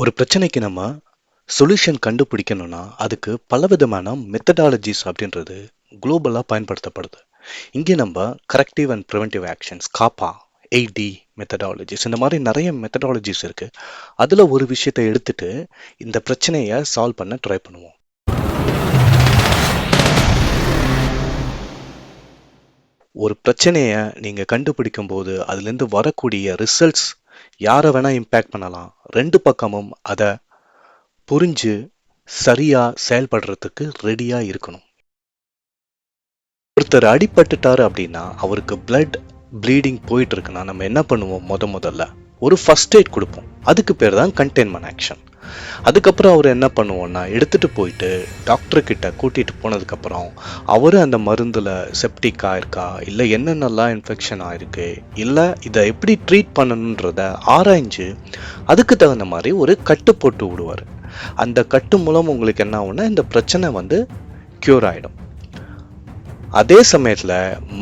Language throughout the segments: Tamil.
ஒரு பிரச்சனைக்கு நம்ம சொல்யூஷன் கண்டுபிடிக்கணும்னா அதுக்கு பலவிதமான மெத்தடாலஜிஸ் அப்படின்றது குளோபலாக பயன்படுத்தப்படுது. இங்கே நம்ம corrective and preventive actions Kapa 8D methodologies இந்த மாதிரி நிறைய மெத்தடாலஜிஸ் இருக்கு. அதில் ஒரு விஷயத்தை எடுத்துட்டு இந்த பிரச்சனையை சால்வ் பண்ண ட்ரை பண்ணுவோம். ஒரு பிரச்சனையை நீங்கள் கண்டுபிடிக்கும் போது அதுலேருந்து வரக்கூடிய ரிசல்ட்ஸ் யாரை வேணால் இம்பேக்ட் பண்ணலாம். ரெண்டு பக்கமும் அதை புரிஞ்சு சரியாக செயல்படுறதுக்கு ரெடியாக இருக்கணும். ஒருத்தர் அடிபட்டுட்டாரு அப்படின்னா அவருக்கு ப்ளீடிங் போயிட்டு இருக்குன்னா நம்ம என்ன பண்ணுவோம்? முதல்ல ஒரு ஃபர்ஸ்ட் எய்ட் கொடுப்போம். அதுக்கு பேர் தான் கண்டெய்ன்மெண்ட் ஆக்ஷன். அதுக்கப்புறம் அவர் என்ன பண்ணுவோம்னா எடுத்துகிட்டு போயிட்டு டாக்டர்கிட்ட கூட்டிகிட்டு போனதுக்கப்புறம் அவர் அந்த மருந்தில் செப்டிக் ஆயிருக்கா, இல்லை என்னென்னலாம் இன்ஃபெக்ஷன் ஆயிருக்கு, இல்லை இதை எப்படி ட்ரீட் பண்ணணுன்றத ஆராய்ஞ்சு அதுக்கு தகுந்த மாதிரி ஒரு கட்டு போட்டு விடுவார். அந்த கட்டு மூலம் உங்களுக்கு என்ன ஆகும்னா இந்த பிரச்சனை க்யூர் ஆகிடும். அதே சமயத்தில்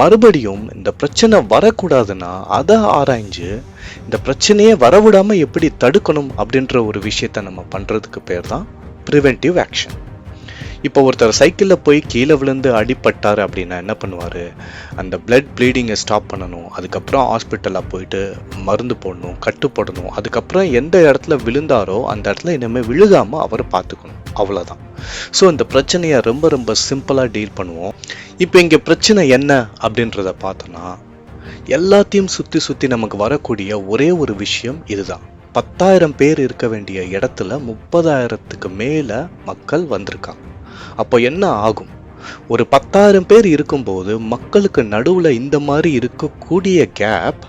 மறுபடியும் இந்த பிரச்சனை வரக்கூடாதுன்னா அதை ஆராய்ஞ்சு இந்த பிரச்சனையே வரவிடாம எப்படி தடுக்கணும் அப்படின்ற ஒரு விஷயத்த நம்ம பண்றதுக்கு பேர் தான் ப்ரிவென்டிவ் ஆக்ஷன். இப்போ ஒருத்தர் சைக்கிளில் போய் கீழே விழுந்து அடிபட்டார் அப்படின்னா என்ன பண்ணுவார்? அந்த ப்ளீடிங்கை ஸ்டாப் பண்ணணும். அதுக்கப்புறம் ஹாஸ்பிட்டலில் போயிட்டு மருந்து போடணும், கட்டுப்படணும். அதுக்கப்புறம் எந்த இடத்துல விழுந்தாரோ அந்த இடத்துல இனிமேல் விழுகாமல் அவர் பார்த்துக்கணும். அவ்வளோதான். ஸோ இந்த பிரச்சனையை ரொம்ப ரொம்ப சிம்பிளாக டீல் பண்ணுவோம். இப்போ இங்கே பிரச்சனை என்ன அப்படின்றத பார்த்தோன்னா எல்லாத்தையும் சுற்றி நமக்கு வரக்கூடிய ஒரே ஒரு விஷயம் இதுதான். 10,000 பேர் இருக்க வேண்டிய இடத்துல 30,000க்கு மேலே மக்கள் வந்திருக்காங்க. அப்போ என்ன ஆகும்? ஒரு 10,000 பேர் இருக்கும்போது மக்களுக்கு நடுவில் இந்த மாதிரி இருக்கக்கூடிய கேப்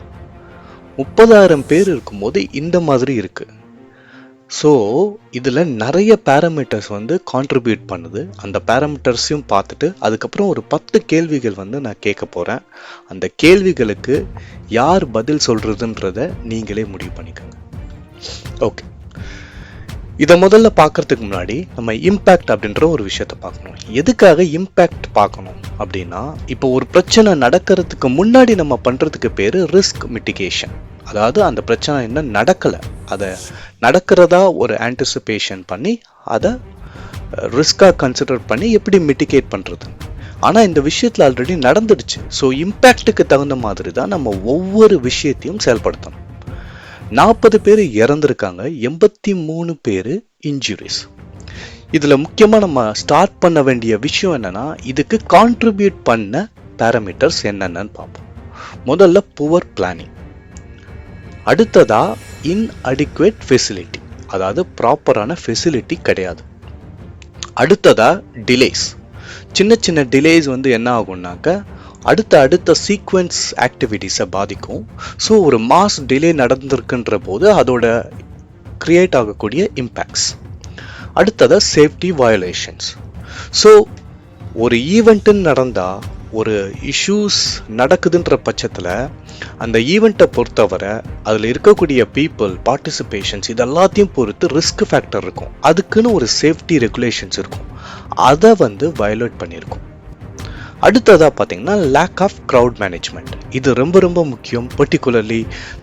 30,000 பேர் இருக்கும்போது இந்த மாதிரி இருக்கு. ஸோ இதில் நிறைய பேராமீட்டர்ஸ் கான்ட்ரிபியூட் பண்ணுது. அந்த பேராமீட்டர்ஸையும் பார்த்துட்டு அதுக்கப்புறம் ஒரு 10 கேள்விகள் நான் கேட்க போகிறேன். அந்த கேள்விகளுக்கு யார் பதில் சொல்கிறதுன்றத நீங்களே முடிவு பண்ணிக்கோங்க. ஓகே, இதை முதல்ல பார்க்கறதுக்கு முன்னாடி நம்ம இம்பேக்ட் அப்படின்ற ஒரு விஷயத்தை பார்க்கணும். எதுக்காக இம்பேக்ட் பார்க்கணும் அப்படின்னா, இப்போ ஒரு பிரச்சனை நடக்கிறதுக்கு முன்னாடி நம்ம பண்ணுறதுக்கு பேர் ரிஸ்க் மிட்டிகேஷன். அதாவது அந்த பிரச்சனை என்ன நடக்கலை, அதை நடக்கிறதா ஒரு ஆன்டிசிபேஷன் பண்ணி அதை ரிஸ்காக கன்சிடர் பண்ணி எப்படி மிட்டிகேட் பண்ணுறது. ஆனால் இந்த விஷயத்தில் ஆல்ரெடி நடந்துடுச்சு. ஸோ இம்பேக்டுக்கு தகுந்த மாதிரி தான் நம்ம ஒவ்வொரு விஷயத்தையும் செயல்படுத்தணும். 40 பேர் இறந்துருக்காங்க, 83 பேர் இன்ஜுரிஸ். இதில் முக்கியமாக நம்ம ஸ்டார்ட் பண்ண வேண்டிய விஷயம் என்னன்னா, இதுக்கு கான்ட்ரிபியூட் பண்ண பேராமீட்டர்ஸ் என்னென்னு பார்ப்போம். முதல்ல புவர் பிளானிங், அடுத்ததா இன்அடிக்குவேட் ஃபெசிலிட்டி, அதாவது ப்ராப்பரான ஃபெசிலிட்டி கிடையாது. அடுத்ததா டிலேஸ், சின்ன டிலேஸ் என்ன ஆகும்னாக்க அடுத்த சீக்வென்ஸ் ஆக்டிவிட்டீஸை பாதிக்கும். ஸோ ஒரு மாஸ் டிலே நடந்திருக்குன்ற போது அதோட கிரியேட் ஆகக்கூடிய இம்பேக்ட்ஸ். அடுத்ததா சேஃப்டி வயலேஷன்ஸ். ஸோ ஒரு ஈவெண்ட்டுன்னு நடந்தால், ஒரு இஷ்யூஸ் நடக்குதுன்ற பட்சத்தில் அந்த ஈவெண்ட்டை பொறுத்தவரை அதில் இருக்கக்கூடிய பீப்புள் பார்ட்டிசிபேஷன்ஸ் இதெல்லாத்தையும் பொறுத்து ரிஸ்க் ஃபேக்டர் இருக்கும். அதுக்குன்னு ஒரு சேஃப்டி ரெகுலேஷன்ஸ் இருக்கும். அதை வயலேட் பண்ணியிருக்கும். அடுத்ததாக பார்த்தீங்கன்னா லேக் ஆஃப் க்ரௌட் மேனேஜ்மெண்ட். இது ரொம்ப ரொம்ப முக்கியம். பர்டிகுலர்லி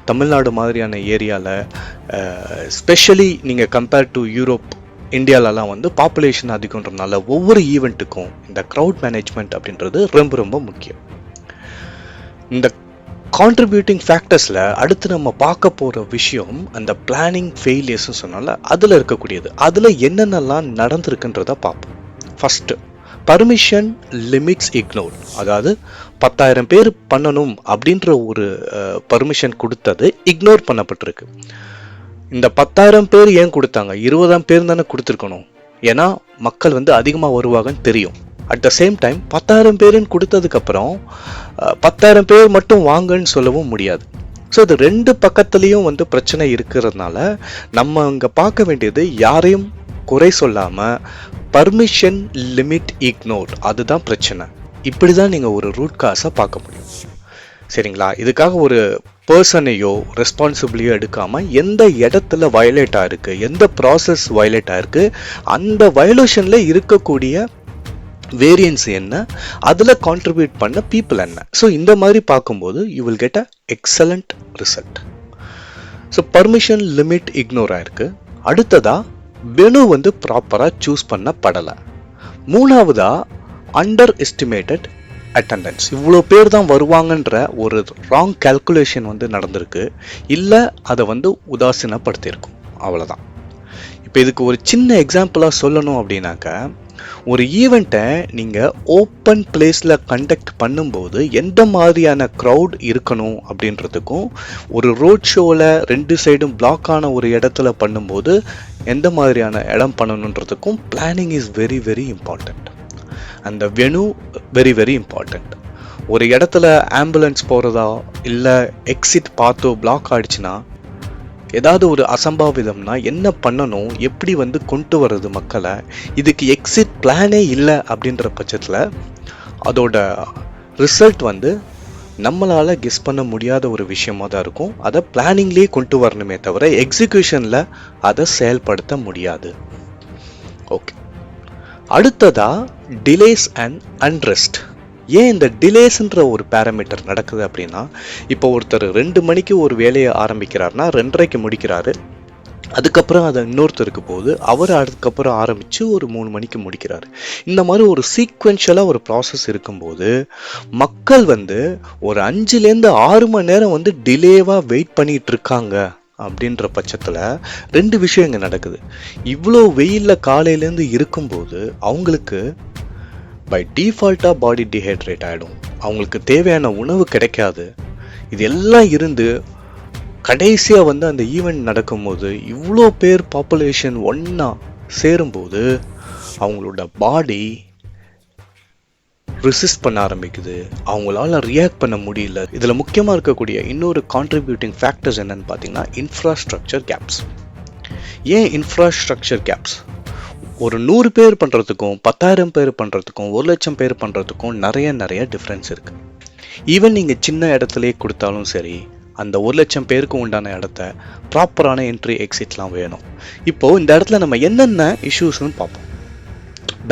தமிழ்நாடு மாதிரியான ஏரியாவில், ஸ்பெஷலி நீங்கள் கம்பேர் டு யூரோப், இந்தியாலலாம் பாப்புலேஷன் அதிகன்றதுனால ஒவ்வொரு ஈவெண்ட்டுக்கும் இந்த க்ரௌட் மேனேஜ்மெண்ட் அப்படின்றது ரொம்ப ரொம்ப முக்கியம். இந்த கான்ட்ரிபியூட்டிங் ஃபேக்டர்ஸில் அடுத்து நம்ம பார்க்க போகிற விஷயம் அந்த பிளானிங் ஃபெயிலியர்ஸ்னு சொன்னால அதில் இருக்கக்கூடியது. அதில் என்னென்னலாம் நடந்திருக்குன்றத பார்ப்போம். First permission limits ignore. அதாவது 10,000 பேர் பண்ணணும் அப்படின்ற ஒரு பர்மிஷன் கொடுத்தது இக்னோர் பண்ணப்பட்டிருக்கு. இந்த 10,000 பேர் ஏன் கொடுத்தாங்க? 20,000 பேர் தானே கொடுத்துருக்கணும். ஏன்னா மக்கள் அதிகமாக வருவாங்கன்னு தெரியும். அட் த சேம் டைம் 10,000 பேருன்னு கொடுத்ததுக்கப்புறம் 10,000 பேர் மட்டும் வாங்கன்னு சொல்லவும் முடியாது. ஸோ இது ரெண்டு பக்கத்துலேயும் பிரச்சனை இருக்கிறதுனால நம்ம அங்கே பார்க்க வேண்டியது யாரையும் குறை சொல்லாமல் பர்மிஷன் லிமிட் இக்னோர், அதுதான் பிரச்சனை. இப்படி தான் நீங்கள் ஒரு ரூட் காஸை பார்க்க முடியும். சரிங்களா? இதுக்காக ஒரு பர்சனையோ ரெஸ்பான்சிபிலியோ எடுக்காமல் எந்த இடத்துல வயலேட் ஆயிருக்கு, எந்த ப்ராசஸ் வயலேட் ஆயிருக்கு, அந்த வயலேஷனில் இருக்கக்கூடிய வேரியன்ஸ் என்ன, அதில் கான்ட்ரிபியூட் பண்ண பீப்புள் என்ன. ஸோ இந்த மாதிரி பார்க்கும்போது you will get a excellent result. So permission limit ignore ஆயிருக்கு. அடுத்ததா வெனு வந்து ப்ராப்பரா சூஸ் பண்ணப்படலை. மூணாவதா அண்டர் எஸ்டிமேட்டட் அட்டண்டன்ஸ். இவ்வளோ பேர் தான் வருவாங்கன்ற ஒரு ராங் கால்குலேஷன் வந்து நடந்திருக்கு, இல்லை அதை வந்து உதாசீனப்படுத்தியிருக்கும், அவ்வளோதான். இப்போ இதுக்கு ஒரு சின்ன எக்ஸாம்பிளாக சொல்லணும் அப்படின்னாக்கா, ஒரு ஈவெண்ட்டை நீங்கள் ஓப்பன் பிளேஸில் கண்டக்ட் பண்ணும்போது எந்த மாதிரியான க்ரௌட் இருக்கணும் அப்படின்றதுக்கும், ஒரு ரோட் ஷோவில் 2 சைடும் பிளாக் ஆன ஒரு இடத்துல பண்ணும்போது எந்த மாதிரியான இடம் பண்ணணுன்றதுக்கும் planning is very very important. அந்த வெனு வெரி வெரி இம்பார்ட்டண்ட். ஒரு இடத்துல ஆம்புலன்ஸ் போகிறதா இல்லை எக்ஸிட் பார்த்தோ பிளாக் ஆகிடுச்சுன்னா, ஏதாவது ஒரு அசம்பாவிதம்னா என்ன பண்ணணும், எப்படி வந்து கொண்டு வர்றது மக்களை, இதுக்கு எக்ஸிட் பிளானே இல்லை அப்படின்ற பட்சத்தில் அதோட ரிசல்ட் வந்து நம்மளால் கெஸ் பண்ண முடியாத ஒரு விஷயமா தான் இருக்கும். அதை பிளானிங்லேயே கொண்டு வரணுமே தவிர எக்ஸிக்யூஷனில் அதை செயல்படுத்த முடியாது. ஓகே, அடுத்ததா டிலேஸ் அண்ட் அன்ரெஸ்ட். ஏன் இந்த டிலேஸ்ன்ற ஒரு பேராமீட்டர் நடக்குது அப்படின்னா, இப்போ ஒருத்தர் 2 மணிக்கு ஒரு வேலையை ஆரம்பிக்கிறாருன்னா 2:30க்கு முடிக்கிறாரு, அதுக்கப்புறம் அதை இன்னொருத்தருக்கு போகுது, அவர் அதுக்கப்புறம் ஆரம்பித்து ஒரு 3 மணிக்கு முடிக்கிறாரு. இந்த மாதிரி ஒரு சீக்வென்ஷியலாக ஒரு ப்ராசஸ் இருக்கும்போது மக்கள் வந்து ஒரு 5லேருந்து 6 மணி நேரம் வந்து டிலேவாக வெயிட் பண்ணிகிட்டு இருக்காங்க அப்படின்ற பட்சத்தில் 2 விஷயம் இங்கே நடக்குது. இவ்வளோ வெயிலில் காலையிலேருந்து இருக்கும்போது அவங்களுக்கு பை டிஃபால்ட்டாக பாடி டீஹைட்ரேட் ஆகிடும், அவங்களுக்கு தேவையான உணவு கிடைக்காது. இது எல்லாம் இருந்து கடைசியாக வந்து அந்த ஈவெண்ட் நடக்கும்போது இவ்வளோ பேர் பாப்புலேஷன் ஒன்றா சேரும்போது அவங்களோட பாடி ரெசிஸ்ட் பண்ண ஆரம்பிக்குது, அவங்களால ரியாக்ட் பண்ண முடியல. இதில் முக்கியமாக இருக்கக்கூடிய இன்னொரு கான்ட்ரிபியூட்டிங் ஃபேக்டர்ஸ் என்னன்னு பார்த்தீங்கன்னா இன்ஃப்ராஸ்ட்ரக்சர் கேப்ஸ். ஏன் இன்ஃப்ராஸ்ட்ரக்சர் கேப்ஸ்? ஒரு 100 பேர் பண்ணுறதுக்கும் 10,000 பேர் பண்ணுறதுக்கும் 1,00,000 பேர் பண்ணுறதுக்கும் நிறைய டிஃப்ரென்ஸ் இருக்குது. ஈவன் நீங்கள் சின்ன இடத்துலையே கொடுத்தாலும் சரி, அந்த 1,00,000 பேருக்கு உண்டான இடத்த ப்ராப்பரான என்ட்ரி எக்ஸிட்லாம் வேணும். இப்போது இந்த இடத்துல நம்ம என்னென்ன இஷ்யூஸ்னு பார்ப்போம்.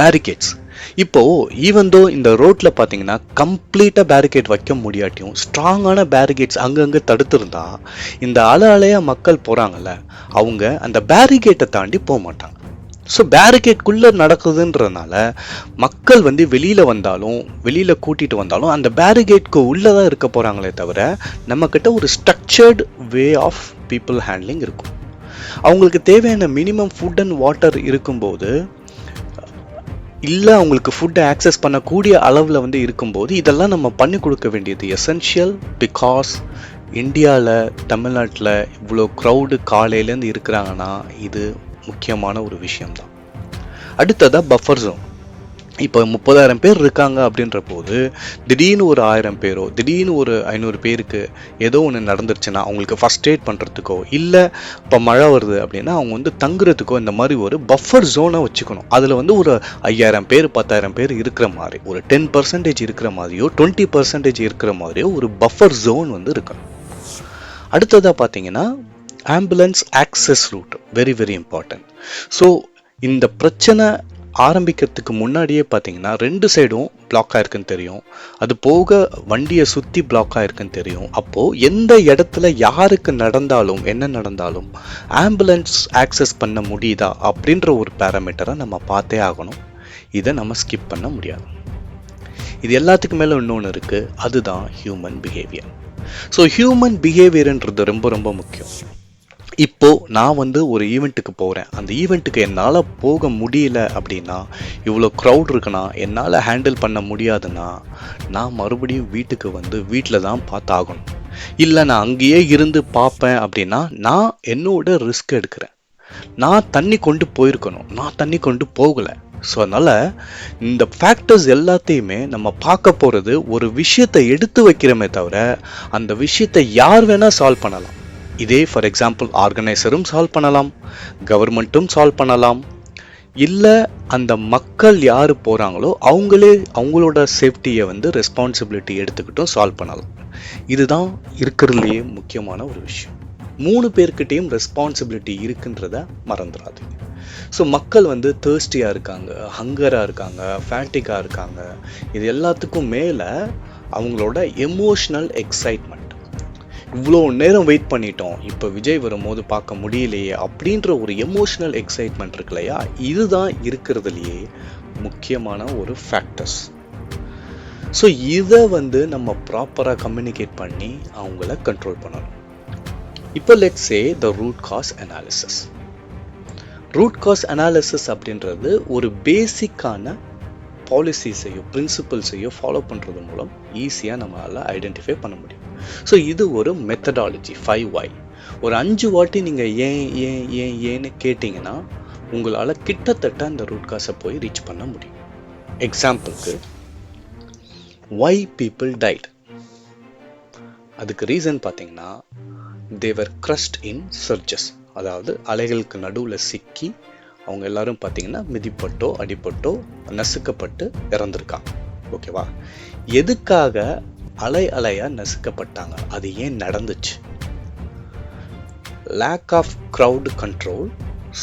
பேரிகேட்ஸ். இப்போது ஈவன் இந்த ரோட்டில் பார்த்தீங்கன்னா கம்ப்ளீட்டாக பேரிகேட் வைக்க முடியாட்டியும் ஸ்ட்ராங்கான பேரிகேட்ஸ் அங்கங்கே தடுத்துருந்தா இந்த அலையாக மக்கள் போகிறாங்கல்ல, அவங்க அந்த பேரிகேட்டை தாண்டி போக மாட்டாங்க. ஸோ பேரிகேட்குள்ளே நடக்குதுன்றதுனால மக்கள் வந்து வெளியில் வந்தாலும் வெளியில் கூட்டிகிட்டு வந்தாலும் அந்த பேரிகேட்க்கு உள்ளே தான் இருக்க போகிறாங்களே தவிர நம்மக்கிட்ட ஒரு structured way of people handling இருக்கும். அவங்களுக்கு தேவையான மினிமம் ஃபுட் அண்ட் வாட்டர் இருக்கும்போது, இல்லை அவங்களுக்கு ஃபுட்டை ஆக்சஸ் பண்ணக்கூடிய அளவில் வந்து இருக்கும்போது இதெல்லாம் நம்ம பண்ணி கொடுக்க வேண்டியது எசென்ஷியல். பிகாஸ் இந்தியாவில் தமிழ்நாட்டில் இவ்வளோ க்ரௌடு காலையிலேருந்து இருக்கிறாங்கன்னா இது முக்கியமான ஒரு விஷயம்தான். அடுத்ததாக பஃபர் ஜோன். இப்போ 30,000 பேர் இருக்காங்க அப்படின்ற போது திடீர்னு ஒரு 1000 பேரோ திடீர்னு ஒரு 500 பேருக்கு ஏதோ ஒன்று நடந்துருச்சுன்னா அவங்களுக்கு ஃபர்ஸ்ட் எய்ட் பண்ணுறதுக்கோ, இல்லை இப்போ மழை வருது அப்படின்னா அவங்க வந்து தங்குறதுக்கோ இந்த மாதிரி ஒரு பஃபர் ஜோனை வச்சுக்கணும். அதில் வந்து ஒரு 5,000 பேர் 10,000 பேர் இருக்கிற மாதிரி, ஒரு 10% இருக்கிற மாதிரியோ 20% இருக்கிற மாதிரியோ ஒரு பஃபர் ஜோன் வந்து இருக்கணும். அடுத்ததாக பார்த்தீங்கன்னா ambulance access route very very important. So இந்த பிரச்சனை ஆரம்பிக்கிறதுக்கு முன்னாடியே பார்த்தீங்கன்னா 2 சைடும் பிளாக் ஆயிருக்குன்னு தெரியும், அது போக வண்டியை சுற்றி பிளாக் ஆயிருக்குன்னு தெரியும். அப்போது எந்த இடத்துல யாருக்கு நடந்தாலும் என்ன நடந்தாலும் ஆம்புலன்ஸ் ஆக்சஸ் பண்ண முடியுதா அப்படின்ற ஒரு பேராமீட்டரை நம்ம பார்த்தே ஆகணும். இதை நம்ம ஸ்கிப் பண்ண முடியாது. இது எல்லாத்துக்கு மேலே இன்னொன்று இருக்குது, அதுதான் ஹியூமன் பிஹேவியர். ஸோ ஹியூமன் பிஹேவியர்ன்றது ரொம்ப ரொம்ப முக்கியம். இப்போது நான் வந்து ஒரு ஈவெண்ட்டுக்கு போகிறேன், அந்த ஈவெண்ட்டுக்கு என்னால் போக முடியல அப்படின்னா, இவ்வளோ க்ரௌட் இருக்குன்னா என்னால் ஹேண்டில் பண்ண முடியாதுன்னா நான் மறுபடியும் வீட்டுக்கு வந்து வீட்டில் தான் பார்த்தாகணும். இல்லை நான் அங்கேயே இருந்து பார்ப்பேன் அப்படின்னா நான் என்னோட ரிஸ்க் எடுக்கிறேன். நான் தண்ணி கொண்டு போயிருக்கணும், நான் தண்ணி கொண்டு போகலை. ஸோ அதனால் இந்த ஃபேக்டர்ஸ் எல்லாத்தையுமே நம்ம பார்க்க போகிறது ஒரு விஷயத்தை எடுத்து வைக்கிறோமே தவிர அந்த விஷயத்தை யார் வேணால் சால்வ் பண்ணலாம். இதே ஃபார் எக்ஸாம்பிள் ஆர்கனைசரும் சால்வ் பண்ணலாம், கவர்மெண்ட்டும் சால்வ் பண்ணலாம், இல்லை அந்த மக்கள் யார் போகிறாங்களோ அவங்களே அவங்களோட சேஃப்டியை வந்து ரெஸ்பான்சிபிலிட்டி எடுத்துக்கிட்டும் சால்வ் பண்ணலாம். இதுதான் இருக்கிறதுலையே முக்கியமான ஒரு விஷயம். 3 பேர்கிட்டையும் ரெஸ்பான்சிபிலிட்டி இருக்குன்றத மறந்துடாதீங்க. ஸோ மக்கள் வந்து தேர்ஸ்டியாக இருக்காங்க, ஹங்கராக இருக்காங்க, ஃபேட்டிக்காக இருக்காங்க. இது எல்லாத்துக்கும் மேலே அவங்களோட எமோஷ்னல் எக்ஸைட்மெண்ட். இவ்வளோ நேரம் வெயிட் பண்ணிட்டோம், இப்போ விஜய் வரும்போது பார்க்க முடியலையே அப்படின்ற ஒரு எமோஷனல் எக்ஸைட்மெண்ட் இருக்கு இல்லையா, இதுதான் இருக்கிறதுலையே முக்கியமான ஒரு ஃபேக்டர்ஸ். ஸோ இதை நம்ம ப்ராப்பராக கம்யூனிகேட் பண்ணி அவங்கள கண்ட்ரோல் பண்ணணும். இப்போ let's say the root cause analysis. Root cause analysis அப்படின்றது ஒரு பேசிக்கான பாலிசிஸையோ பிரின்சிபல்ஸையோ ஃபாலோ பண்ணுறது மூலம் ஈஸியாக நம்மளால் ஐடென்டிஃபை பண்ண முடியும். ஸோ இது ஒரு மெத்தடாலஜி 5Y. ஒரு 5 வாட்டி நீங்கள் ஏன் ஏன் ஏன் ஏன்னு கேட்டிங்கன்னா உங்களால் கிட்டத்தட்ட அந்த ரூட் காஸை போய் ரீச் பண்ண முடியும். எக்ஸாம்பிளுக்கு, why people died. அதுக்கு ரீசன் பார்த்தீங்கன்னா they were crushed in surges. அதாவது அலைகளுக்கு நடுவில் சிக்கி அவங்க எல்லாரும் பார்த்தீங்கன்னா மிதிப்பட்டோ அடிப்பட்டோ நசுக்கப்பட்டு இறந்துருக்காங்க. ஓகேவா? எதுக்காக அலை அலையா நசுக்கப்பட்டாங்க, அது ஏன் நடந்துச்சு? Lack of crowd control,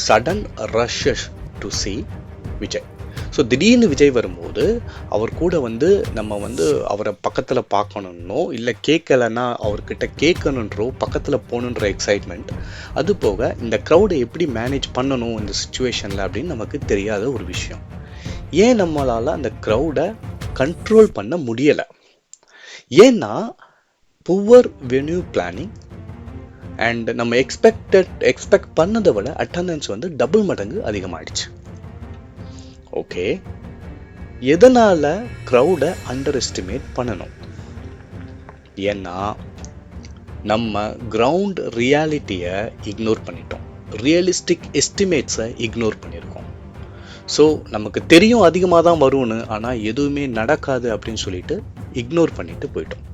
sudden rushes to see Vijay. So திடீர்னு விஜய் வரும்போது அவர் கூட நம்ம அவரை பக்கத்தில் பார்க்கணுன்னோ இல்லை கேட்கலன்னா அவர்கிட்ட கேட்கணுன்றோ பக்கத்தில் போகணுன்ற எக்ஸைட்மெண்ட், அது போக இந்த க்ரௌடை எப்படி மேனேஜ் பண்ணணும் இந்த சுச்சுவேஷனில் அப்படின்னு நமக்கு தெரியாத ஒரு விஷயம். ஏன் நம்மளால் அந்த க்ரௌடை கண்ட்ரோல் பண்ண முடியலை? ஏன்னா புவர் வென்யூ பிளானிங் அண்ட் நம்ம எக்ஸ்பெக்ட் பண்ணதை விட அட்டண்டன்ஸ் டபுள் மடங்கு அதிகமாகிடுச்சு. ஓகே, எதனால் க்ரௌடை அண்டர் எஸ்டிமேட் பண்ணணும்? ஏன்னா நம்ம கிரவுண்ட் ரியாலிட்டியை இக்னோர் பண்ணிட்டோம், ரியலிஸ்டிக் எஸ்டிமேட்ஸை இக்னோர் பண்ணியிருக்கோம். ஸோ நமக்கு தெரியும் அதிகமாக தான் வரும்னு, ஆனால் எதுவுமே நடக்காது அப்படின்னு சொல்லிட்டு இக்னோர் பண்ணிட்டு போயிட்டோம்.